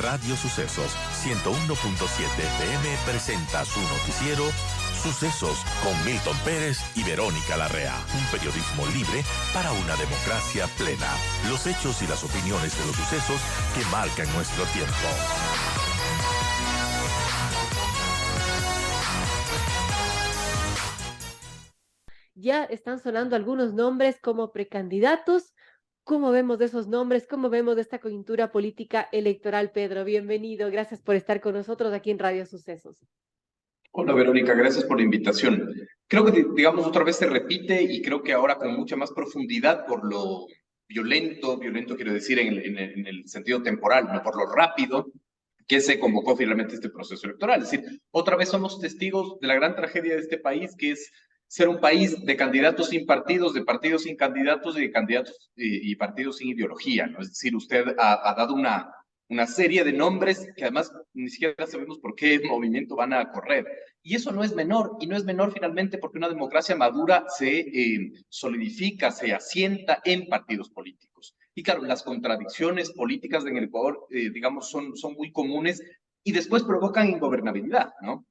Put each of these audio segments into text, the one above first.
Radio Sucesos 101.7 FM presenta su noticiero Sucesos con Milton Pérez y Verónica Larrea. Un periodismo libre para una democracia plena. Los hechos y las opiniones de los sucesos que marcan nuestro tiempo. Ya están sonando algunos nombres como precandidatos. ¿Cómo vemos de esos nombres? ¿Cómo vemos de esta coyuntura política electoral, Pedro? Bienvenido. Gracias por estar con nosotros aquí en Radio Sucesos. Hola Verónica, gracias por la invitación. Creo que, digamos, otra vez se repite y creo que ahora con mucha más profundidad por lo violento quiero decir en el sentido temporal, no por lo rápido que se convocó finalmente este proceso electoral. Es decir, otra vez somos testigos de la gran tragedia de este país, que es ser un país de candidatos sin partidos, de partidos sin candidatos y de candidatos y partidos sin ideología, ¿no? Es decir, usted ha dado una serie de nombres que además ni siquiera sabemos por qué movimiento van a correr. Y eso no es menor, y no es menor finalmente porque una democracia madura se solidifica, se asienta en partidos políticos. Y claro, las contradicciones políticas en el Ecuador, digamos, son muy comunes y después provocan ingobernabilidad, ¿no?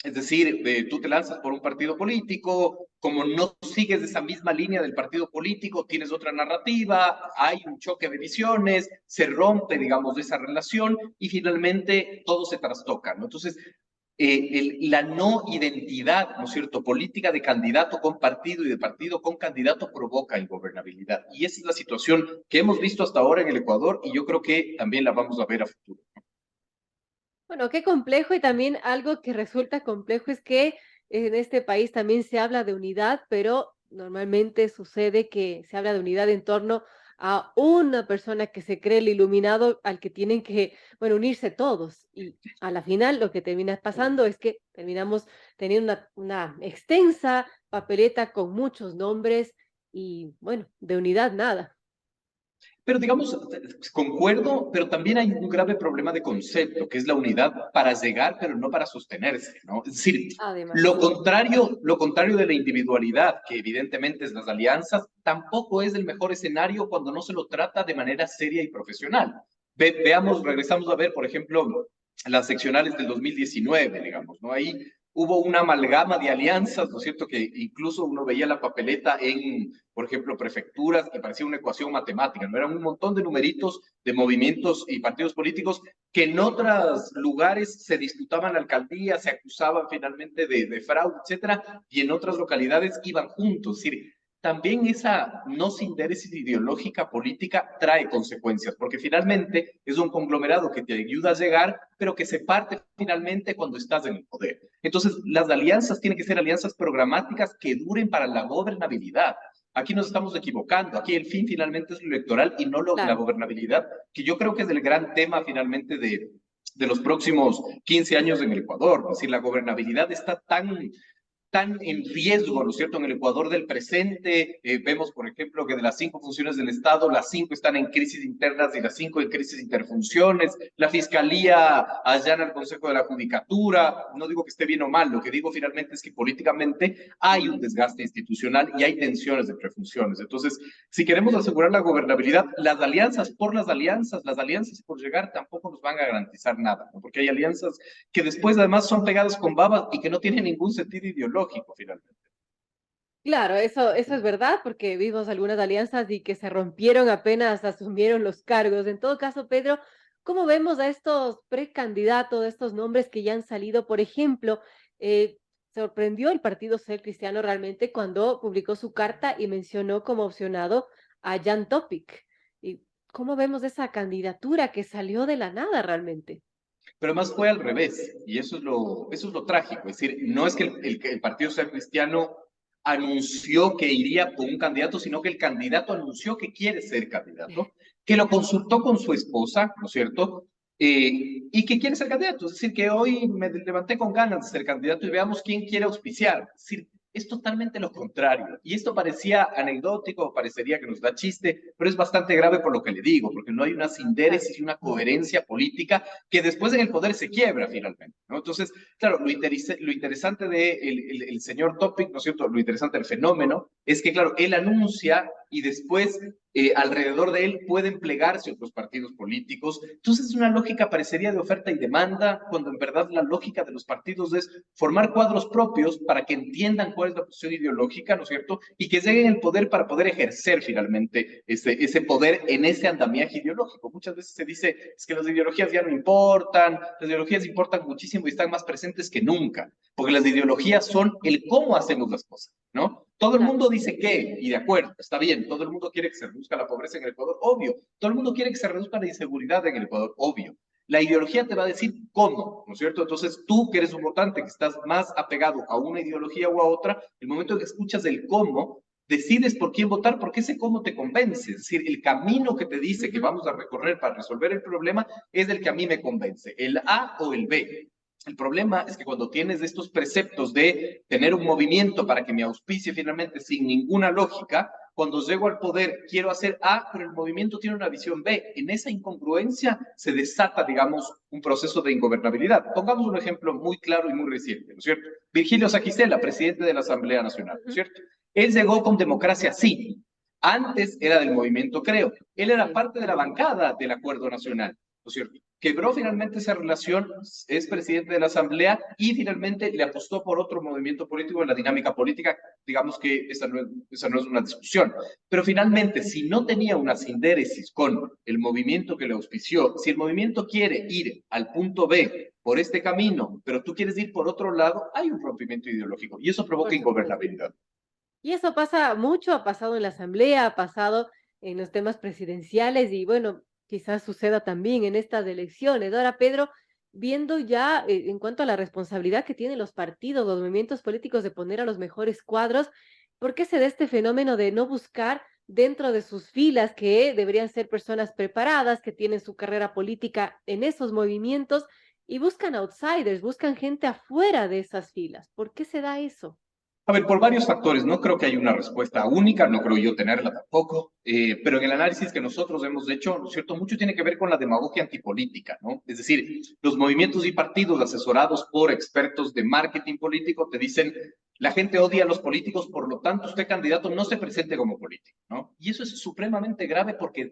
Es decir, tú te lanzas por un partido político, como no sigues esa misma línea del partido político, tienes otra narrativa, hay un choque de visiones, se rompe, digamos, esa relación y finalmente todo se trastoca, ¿no? Entonces, la no identidad, ¿no es cierto?, política de candidato con partido y de partido con candidato provoca ingobernabilidad. Y esa es la situación que hemos visto hasta ahora en el Ecuador y yo creo que también la vamos a ver a futuro. Bueno, qué complejo, y también algo que resulta complejo es que en este país también se habla de unidad, pero normalmente sucede que se habla de unidad en torno a una persona que se cree el iluminado al que tienen que, bueno, unirse todos. Y a la final lo que termina pasando es que terminamos teniendo una extensa papeleta con muchos nombres y, bueno, de unidad nada. Pero digamos, concuerdo, pero también hay un grave problema de concepto, que es la unidad para llegar, pero no para sostenerse, ¿no? Es decir, Además, lo contrario de la individualidad, que evidentemente es las alianzas, tampoco es el mejor escenario cuando no se lo trata de manera seria y profesional. Veamos, regresamos a ver, por ejemplo, las seccionales del 2019, digamos, ¿no? Ahí hubo una amalgama de alianzas, ¿no es cierto? Que incluso uno veía la papeleta en, por ejemplo, prefecturas y parecía una ecuación matemática, ¿no? Eran un montón de numeritos de movimientos y partidos políticos que en otros lugares se disputaban la alcaldía, se acusaban finalmente de fraude, etcétera, y en otras localidades iban juntos. Es decir, también esa no síntesis ideológica política trae consecuencias, porque finalmente es un conglomerado que te ayuda a llegar, pero que se parte finalmente cuando estás en el poder. Entonces, las alianzas tienen que ser alianzas programáticas que duren para la gobernabilidad. Aquí nos estamos equivocando, aquí el fin finalmente es lo electoral y no la claro. gobernabilidad, que yo creo que es el gran tema finalmente de los próximos 15 años en el Ecuador. Es decir, la gobernabilidad está tan en riesgo, ¿no es cierto?, en el Ecuador del presente. Vemos, por ejemplo, que de las 5 funciones del Estado, las 5 están en crisis internas y las 5 en crisis interfunciones. La Fiscalía allana al Consejo de la Judicatura. No digo que esté bien o mal, lo que digo finalmente es que políticamente hay un desgaste institucional y hay tensiones de prefunciones. Entonces, si queremos asegurar la gobernabilidad, las alianzas por llegar tampoco nos van a garantizar nada, ¿no? Porque hay alianzas que después además son pegadas con babas y que no tienen ningún sentido ideológico finalmente. Claro, eso es verdad, porque vimos algunas alianzas y que se rompieron apenas asumieron los cargos. En todo caso, Pedro, ¿cómo vemos a estos precandidatos, estos nombres que ya han salido? Por ejemplo, sorprendió el Partido Ser Cristiano realmente cuando publicó su carta y mencionó como opcionado a Jan Topic. ¿Y cómo vemos esa candidatura que salió de la nada realmente? Pero además fue al revés, y eso es lo trágico. Es decir, no es que el Partido Social Cristiano anunció que iría por un candidato, sino que el candidato anunció que quiere ser candidato, que lo consultó con su esposa, ¿no es cierto? Y que quiere ser candidato. Es decir, que hoy me levanté con ganas de ser candidato y veamos quién quiere auspiciar. Es decir, es totalmente lo contrario. Y esto parecía anecdótico, parecería que nos da chiste, pero es bastante grave por lo que le digo, porque no hay una Claro. sindéresis y una coherencia política que después en el poder se quiebra finalmente, ¿no? Entonces, claro, lo interesante de el señor Topic, ¿no es cierto? Lo interesante del fenómeno es que, claro, él anuncia y después alrededor de él pueden plegarse otros partidos políticos. Entonces es una lógica, parecería, de oferta y demanda, cuando en verdad la lógica de los partidos es formar cuadros propios para que entiendan cuál es la posición ideológica, ¿no es cierto? Y que lleguen al poder para poder ejercer finalmente ese poder en ese andamiaje ideológico. Muchas veces se dice, es que las ideologías ya no importan, las ideologías importan muchísimo y están más presentes que nunca, porque las ideologías son el cómo hacemos las cosas, ¿no? Todo el mundo dice que, y de acuerdo, está bien, todo el mundo quiere que se reduzca la pobreza en el Ecuador, obvio, todo el mundo quiere que se reduzca la inseguridad en el Ecuador, obvio. La ideología te va a decir cómo, ¿no es cierto? Entonces tú, que eres un votante, que estás más apegado a una ideología o a otra, el momento en que escuchas el cómo, decides por quién votar, porque ese cómo te convence. Es decir, el camino que te dice que vamos a recorrer para resolver el problema es el que a mí me convence, el A o el B. El problema es que cuando tienes estos preceptos de tener un movimiento para que me auspicie finalmente sin ninguna lógica, cuando llego al poder quiero hacer A, pero el movimiento tiene una visión B. En esa incongruencia se desata, digamos, un proceso de ingobernabilidad. Pongamos un ejemplo muy claro y muy reciente, ¿no es cierto? Virgilio Saquicela, presidente de la Asamblea Nacional, ¿no es cierto? Él llegó con democracia, sí. Antes era del movimiento Creo. Él era parte de la bancada del Acuerdo Nacional, ¿no es cierto? Quebró finalmente esa relación, es presidente de la Asamblea y finalmente le apostó por otro movimiento político en la dinámica política. Digamos que esa no es una discusión. Pero finalmente, si no tenía una sindéresis con el movimiento que le auspició, si el movimiento quiere ir al punto B por este camino, pero tú quieres ir por otro lado, hay un rompimiento ideológico y eso provoca ingobernabilidad. Y eso pasa mucho, ha pasado en la asamblea, ha pasado en los temas presidenciales y bueno, quizás suceda también en estas elecciones. Ahora, Pedro, viendo ya en cuanto a la responsabilidad que tienen los partidos, los movimientos políticos de poner a los mejores cuadros, ¿por qué se da este fenómeno de no buscar dentro de sus filas, que deberían ser personas preparadas, que tienen su carrera política en esos movimientos, y buscan outsiders, buscan gente afuera de esas filas? ¿Por qué se da eso? A ver, por varios factores, no creo que haya una respuesta única, no creo yo tenerla tampoco, pero en el análisis que nosotros hemos hecho, ¿no es cierto? Mucho tiene que ver con la demagogia antipolítica, ¿no? Es decir, los movimientos y partidos asesorados por expertos de marketing político te dicen, la gente odia a los políticos, por lo tanto, usted candidato no se presente como político, ¿no? Y eso es supremamente grave porque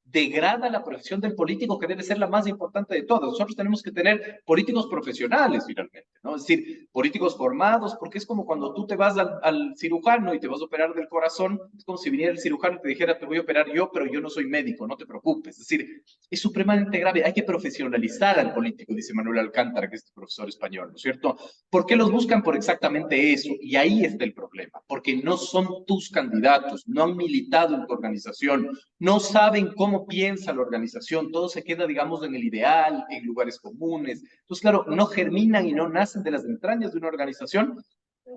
degrada la profesión del político, que debe ser la más importante de todas. Nosotros tenemos que tener políticos profesionales, finalmente, ¿no? Es decir, políticos formados, porque es como cuando tú te vas al cirujano y te vas a operar del corazón, es como si viniera el cirujano y te dijera, te voy a operar yo, pero yo no soy médico, no te preocupes. Es decir, es supremamente grave, hay que profesionalizar al político, dice Manuel Alcántara, que es profesor español, ¿no es cierto? ¿Por qué los buscan? Por exactamente eso, y ahí está el problema, porque no son tus candidatos, no han militado en tu organización, no saben cómo piensa la organización, todo se queda, digamos, en el ideal, en lugares comunes. Entonces, claro, no germinan y no nacen de las entrañas de una organización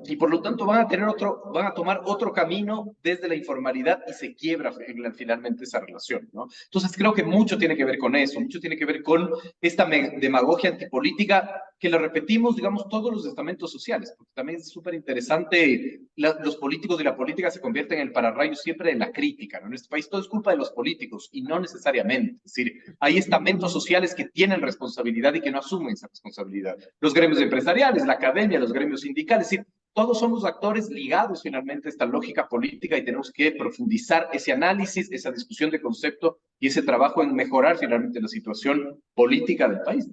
y por lo tanto van a tomar otro camino desde la informalidad y se quiebra finalmente esa relación, ¿no? Entonces creo que mucho tiene que ver con eso, mucho tiene que ver con esta demagogia antipolítica que lo repetimos, digamos, todos los estamentos sociales, porque también es súper interesante, los políticos y la política se convierten en el pararrayos siempre de la crítica, ¿no? En este país todo es culpa de los políticos y no necesariamente, es decir, hay estamentos sociales que tienen responsabilidad y que no asumen esa responsabilidad, los gremios empresariales, la academia, los gremios sindicales, es decir, todos somos actores ligados finalmente a esta lógica política y tenemos que profundizar ese análisis, esa discusión de concepto y ese trabajo en mejorar finalmente la situación política del país.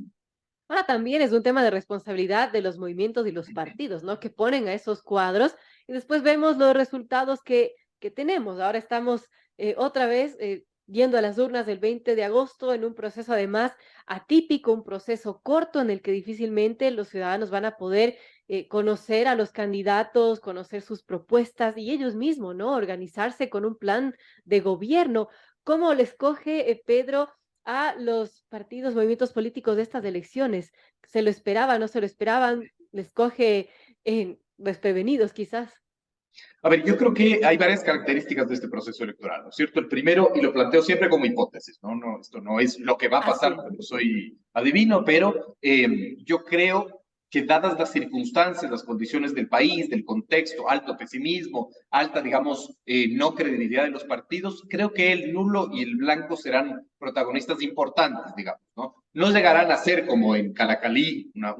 Ahora también es un tema de responsabilidad de los movimientos y los partidos, ¿no? Que ponen a esos cuadros y después vemos los resultados que tenemos. Ahora estamos otra vez yendo a las urnas del 20 de agosto en un proceso además atípico, un proceso corto en el que difícilmente los ciudadanos van a poder conocer a los candidatos, conocer sus propuestas y ellos mismos, ¿no? Organizarse con un plan de gobierno. ¿Cómo les coge, Pedro, a los partidos, movimientos políticos de estas elecciones? ¿Se lo esperaban, no se lo esperaban? ¿Les coge desprevenidos quizás? A ver, yo creo que hay varias características de este proceso electoral, ¿no es cierto? El primero, y lo planteo siempre como hipótesis, ¿no? Esto no es lo que va a pasar, porque no soy adivino, pero yo creo que dadas las circunstancias, las condiciones del país, del contexto, alto pesimismo, alta, digamos, no credibilidad de los partidos, creo que el nulo y el blanco serán protagonistas importantes, digamos, ¿no? No llegarán a ser como en Calacalí, una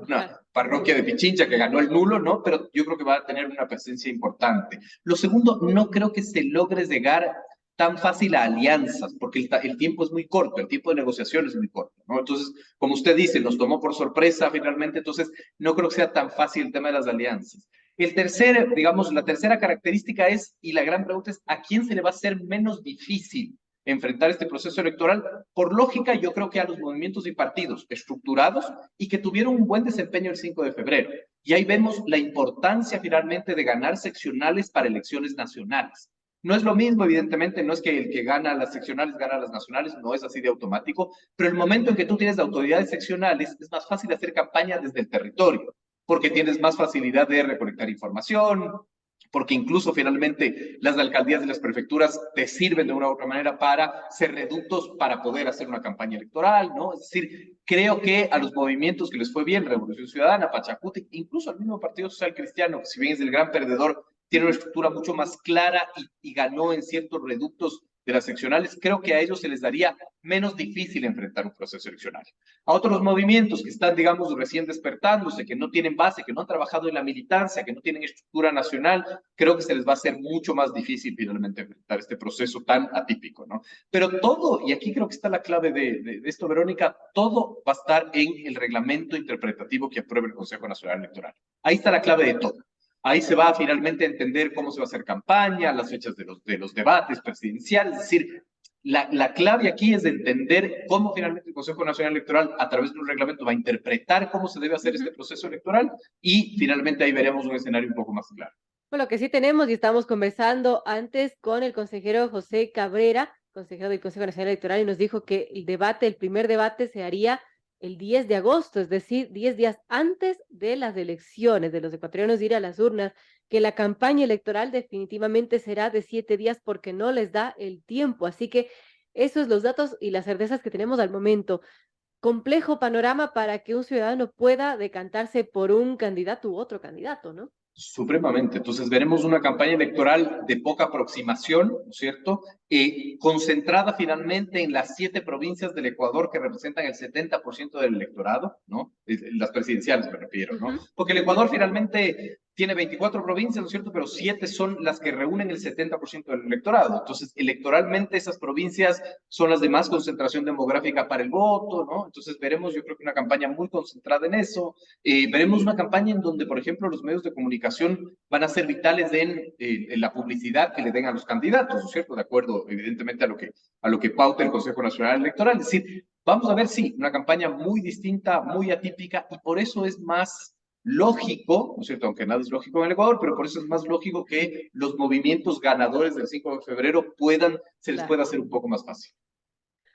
parroquia de Pichincha que ganó el nulo, ¿no? Pero yo creo que va a tener una presencia importante. Lo segundo, no creo que se logre llegar tan fácil a alianzas, porque el tiempo es muy corto, el tiempo de negociación es muy corto, ¿no? Entonces, como usted dice, nos tomó por sorpresa finalmente, entonces no creo que sea tan fácil el tema de las alianzas. La tercera característica es, y la gran pregunta es, ¿a quién se le va a hacer menos difícil enfrentar este proceso electoral? Por lógica, yo creo que a los movimientos y partidos estructurados y que tuvieron un buen desempeño el 5 de febrero. Y ahí vemos la importancia finalmente de ganar seccionales para elecciones nacionales. No es lo mismo, evidentemente, no es que el que gana las seccionales gana las nacionales, no es así de automático, pero el momento en que tú tienes autoridades seccionales es más fácil hacer campaña desde el territorio, porque tienes más facilidad de recolectar información, porque incluso finalmente las alcaldías y las prefecturas te sirven de una u otra manera para ser reductos para poder hacer una campaña electoral, ¿no? Es decir, creo que a los movimientos que les fue bien, Revolución Ciudadana, Pachacuti, incluso al mismo Partido Social Cristiano, que si bien es el gran perdedor, tiene una estructura mucho más clara y ganó en ciertos reductos de las seccionales, creo que a ellos se les daría menos difícil enfrentar un proceso electoral. A otros movimientos que están, digamos, recién despertándose, que no tienen base, que no han trabajado en la militancia, que no tienen estructura nacional, creo que se les va a hacer mucho más difícil finalmente enfrentar este proceso tan atípico, ¿no? Pero todo, y aquí creo que está la clave de esto, Verónica, todo va a estar en el reglamento interpretativo que apruebe el Consejo Nacional Electoral. Ahí está la clave de todo. Ahí se va finalmente a entender cómo se va a hacer campaña, las fechas de los debates presidenciales, es decir, la clave aquí es de entender cómo finalmente el Consejo Nacional Electoral, a través de un reglamento, va a interpretar cómo se debe hacer este proceso electoral y finalmente ahí veremos un escenario un poco más claro. Bueno, lo que sí tenemos y estamos conversando antes con el consejero José Cabrera, consejero del Consejo Nacional Electoral, y nos dijo que el primer debate se haría el 10 de agosto, es decir, 10 días antes de las elecciones, de los ecuatorianos ir a las urnas, que la campaña electoral definitivamente será de 7 días porque no les da el tiempo. Así que esos son los datos y las certezas que tenemos al momento. Complejo panorama para que un ciudadano pueda decantarse por un candidato u otro candidato, ¿no? Supremamente. Entonces veremos una campaña electoral de poca aproximación, ¿no es cierto? Concentrada finalmente en las 7 provincias del Ecuador que representan el 70% del electorado, ¿no? Las presidenciales me refiero, ¿no? Porque el Ecuador finalmente tiene 24 provincias, ¿no es cierto? Pero 7 son las que reúnen el 70% del electorado. Entonces, electoralmente esas provincias son las de más concentración demográfica para el voto, ¿no? Entonces veremos, yo creo que una campaña muy concentrada en eso. Veremos una campaña en donde, por ejemplo, los medios de comunicación van a ser vitales en la publicidad que le den a los candidatos, ¿no es cierto? De acuerdo, evidentemente, a lo que pauta el Consejo Nacional Electoral. Es decir, vamos a ver, sí, una campaña muy distinta, muy atípica, y por eso es más lógico, ¿no es cierto? Aunque nada es lógico en el Ecuador, pero por eso es más lógico que los movimientos ganadores del 5 de febrero se les pueda hacer un poco más fácil.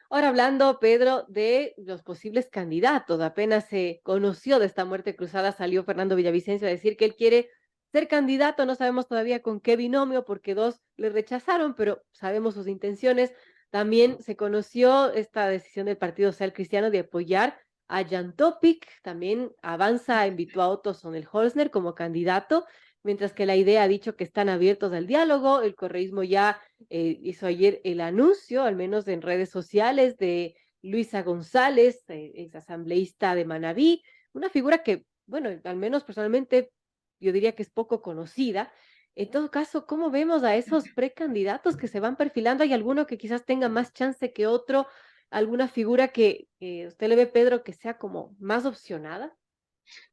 Ahora hablando, Pedro, de los posibles candidatos, apenas se conoció de esta muerte cruzada, salió Fernando Villavicencio a decir que él quiere ser candidato, no sabemos todavía con qué binomio, porque 2 le rechazaron, pero sabemos sus intenciones. También se conoció esta decisión del Partido Social Cristiano de apoyar a Jan Topic, también Avanza invitó a Otto Sonnenholzner como candidato, mientras que la idea ha dicho que están abiertos al diálogo. El correísmo ya hizo ayer el anuncio, al menos en redes sociales, de Luisa González, exasambleísta de Manabí, una figura que, bueno, al menos personalmente yo diría que es poco conocida. En todo caso, ¿cómo vemos a esos precandidatos que se van perfilando? ¿Hay alguno que quizás tenga más chance que otro? ¿Alguna figura que usted le ve, Pedro, que sea como más opcionada?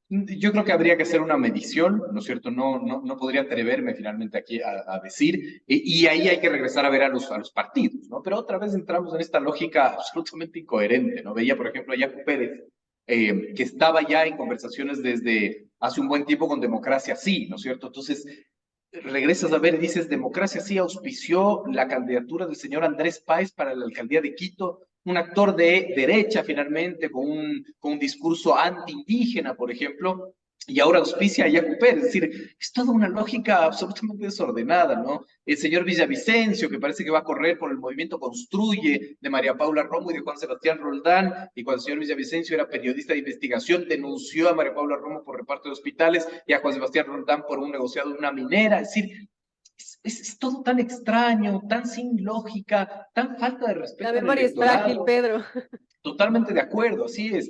Yo creo que habría que hacer una medición, ¿no es cierto? No podría atreverme finalmente aquí a decir, y ahí hay que regresar a ver a los partidos, ¿no? Pero otra vez entramos en esta lógica absolutamente incoherente, ¿no? Veía, por ejemplo, a Yacu Pérez, que estaba ya en conversaciones desde hace un buen tiempo con Democracia Sí, ¿no es cierto? Entonces, regresas a ver y dices, Democracia Sí auspició la candidatura del señor Andrés Páez para la alcaldía de Quito, un actor de derecha finalmente, con un discurso anti-indígena, por ejemplo, y ahora auspicia a Yacu Pérez. Es decir, es toda una lógica absolutamente desordenada, ¿no? El señor Villavicencio, que parece que va a correr por el movimiento Construye de María Paula Romo y de Juan Sebastián Roldán, y cuando el señor Villavicencio era periodista de investigación, denunció a María Paula Romo por reparto de hospitales y a Juan Sebastián Roldán por un negociado de una minera. Es decir, es todo tan extraño, tan sin lógica, tan falta de La respeto al memoria es frágil, electorado. Pedro. Totalmente de acuerdo, así es.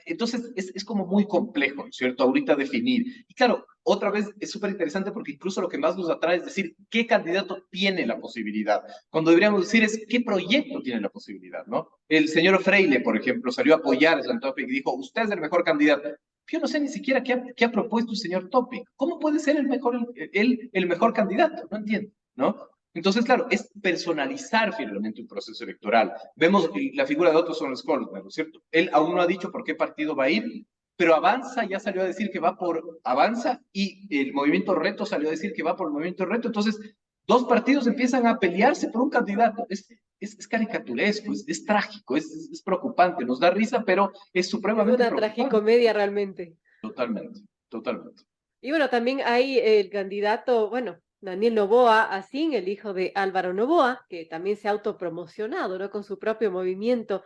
Entonces, es como muy complejo, ¿no es cierto? Ahorita definir. Y claro, otra vez es súper interesante porque incluso lo que más nos atrae es decir qué candidato tiene la posibilidad. Cuando deberíamos decir es qué proyecto tiene la posibilidad, ¿no? El señor Freile, por ejemplo, salió a apoyar a Slan Topic y dijo, usted es el mejor candidato. Yo no sé ni siquiera qué ha propuesto el señor Topic. ¿Cómo puede ser el mejor candidato? No entiendo, ¿no? Entonces, claro, es personalizar finalmente un proceso electoral. Vemos la figura de Otto von Skólberg, ¿no es cierto? Él aún no ha dicho por qué partido va a ir, pero Avanza ya salió a decir que va por Avanza y el Movimiento Reto salió a decir que va por el Movimiento Reto. Entonces, dos partidos empiezan a pelearse por un candidato. Es caricaturesco, es trágico, es preocupante, nos da risa, pero es Es supremamente una preocupante. tragicomedia realmente. Totalmente, totalmente. Y bueno, también hay el candidato, bueno, Daniel Noboa, Asín, el hijo de Álvaro Noboa, que también se ha autopromocionado, ¿no? Con su propio movimiento.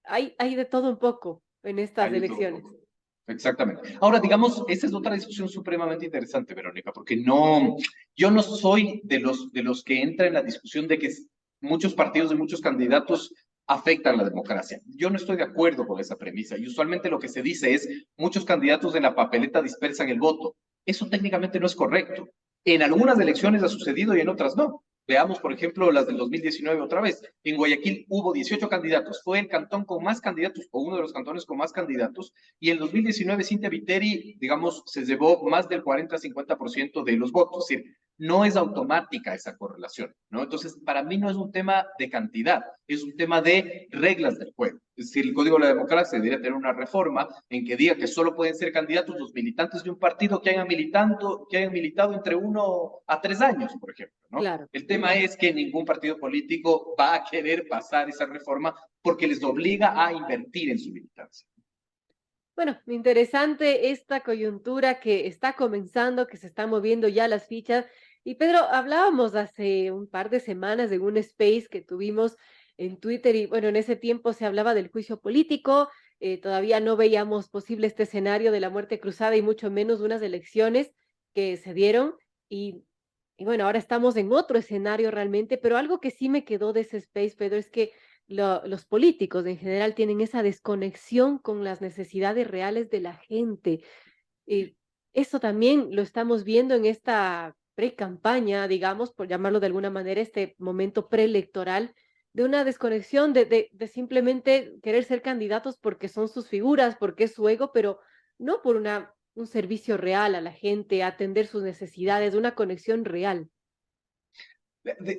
Hay de todo un poco en estas Hay de todo un elecciones. poco. Exactamente. Ahora, digamos, esa es otra discusión supremamente interesante, Verónica, porque no, yo no soy de los que entra en la discusión de que muchos partidos y muchos candidatos afectan la democracia. Yo no estoy de acuerdo con esa premisa. Y usualmente lo que se dice es muchos candidatos en la papeleta dispersan el voto. Eso técnicamente no es correcto. En algunas elecciones ha sucedido y en otras no. Veamos, por ejemplo, las del 2019 otra vez. En Guayaquil hubo 18 candidatos. Fue el cantón con más candidatos, o uno de los cantones con más candidatos. Y en 2019, Cintia Viteri, digamos, se llevó más del 40-50% de los votos. Es decir, no es automática esa correlación, ¿no? Entonces, para mí no es un tema de cantidad, es un tema de reglas del juego. Es decir, el Código de la Democracia debería tener una reforma en que diga que solo pueden ser candidatos los militantes de un partido que hayan militado entre 1 a 3 años, por ejemplo, ¿no? Claro. El tema es que ningún partido político va a querer pasar esa reforma porque les obliga a invertir en su militancia. Bueno, interesante esta coyuntura que está comenzando, que se están moviendo ya las fichas. Y Pedro, hablábamos hace un par de semanas de un space que tuvimos en Twitter y bueno, en ese tiempo se hablaba del juicio político, todavía no veíamos posible este escenario de la muerte cruzada y mucho menos unas elecciones que se dieron. Y, y bueno, ahora estamos en otro escenario realmente, pero algo que sí me quedó de ese space, Pedro, es que los políticos en general tienen esa desconexión con las necesidades reales de la gente. Y eso también lo estamos viendo en esta pre-campaña, digamos, por llamarlo de alguna manera, este momento preelectoral, de una desconexión de simplemente querer ser candidatos porque son sus figuras, porque es su ego, pero no por un servicio real a la gente, atender sus necesidades, una conexión real.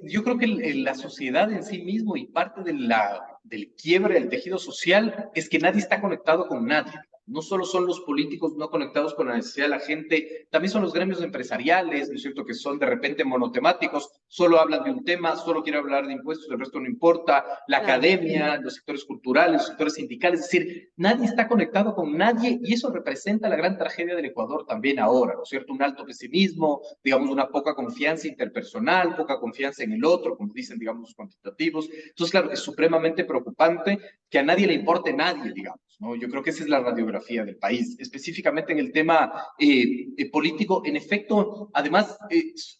Yo creo que la sociedad en sí mismo y parte del quiebre del tejido social es que nadie está conectado con nadie. No solo son los políticos no conectados con la necesidad de la gente, también son los gremios empresariales, ¿no es cierto?, que son de repente monotemáticos, solo hablan de un tema, solo quieren hablar de impuestos, el resto no importa, la Claro. academia, los sectores culturales, los sectores sindicales, es decir, nadie está conectado con nadie y eso representa la gran tragedia del Ecuador también ahora, ¿no es cierto?, un alto pesimismo, digamos, una poca confianza interpersonal, poca confianza en el otro, como dicen, digamos, los cuantitativos. Entonces, claro, es supremamente preocupante que a nadie le importe nadie, digamos, ¿no? Yo creo que esa es la radiografía del país, específicamente en el tema político. En efecto, además,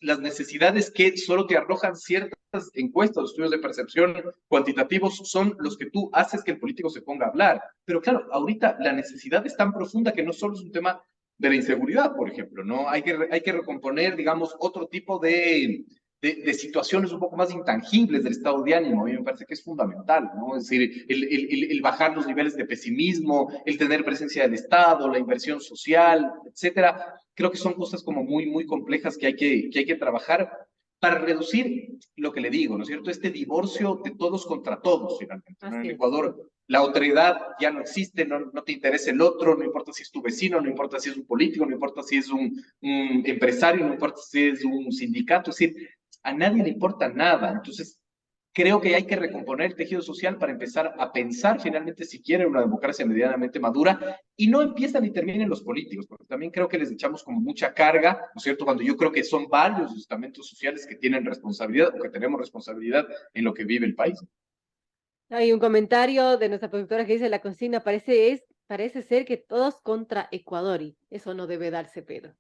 las necesidades que solo te arrojan ciertas encuestas, los estudios de percepción cuantitativos son los que tú haces que el político se ponga a hablar. Pero claro, ahorita la necesidad es tan profunda que no solo es un tema de la inseguridad, por ejemplo, ¿no? Hay que recomponer, digamos, otro tipo de situaciones un poco más intangibles del estado de ánimo. A mí me parece que es fundamental, ¿no? Es decir, el bajar los niveles de pesimismo, el tener presencia del Estado, la inversión social, etcétera. Creo que son cosas como muy, muy complejas que hay que trabajar para reducir lo que le digo, ¿no es cierto? Este divorcio de todos contra todos, finalmente, ¿no? En Así el es. Ecuador la autoridad ya no existe, no te interesa el otro, no importa si es tu vecino, no importa si es un político, no importa si es un empresario, no importa si es un sindicato, es decir, a nadie le importa nada. Entonces, creo que hay que recomponer el tejido social para empezar a pensar finalmente si quieren una democracia medianamente madura y no empiezan ni terminen los políticos, porque también creo que les echamos como mucha carga, ¿no es cierto? Cuando yo creo que son varios los estamentos sociales que tienen responsabilidad o que tenemos responsabilidad en lo que vive el país. Hay un comentario de nuestra productora que dice la consigna parece ser que todos contra Ecuador y eso no debe darse, Pedro.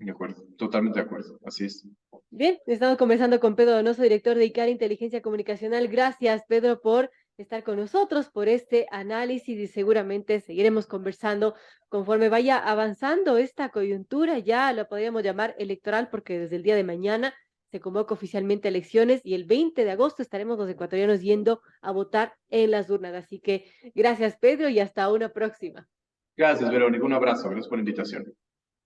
De acuerdo, totalmente de acuerdo, así es. Bien, estamos conversando con Pedro Donoso, director de ICAR Inteligencia Comunicacional. Gracias, Pedro, por estar con nosotros, por este análisis y seguramente seguiremos conversando conforme vaya avanzando esta coyuntura, ya lo podríamos llamar electoral porque desde el día de mañana se convoca oficialmente elecciones y el 20 de agosto estaremos los ecuatorianos yendo a votar en las urnas. Así que gracias, Pedro, y hasta una próxima. Gracias, Verónica, un abrazo, gracias por la invitación.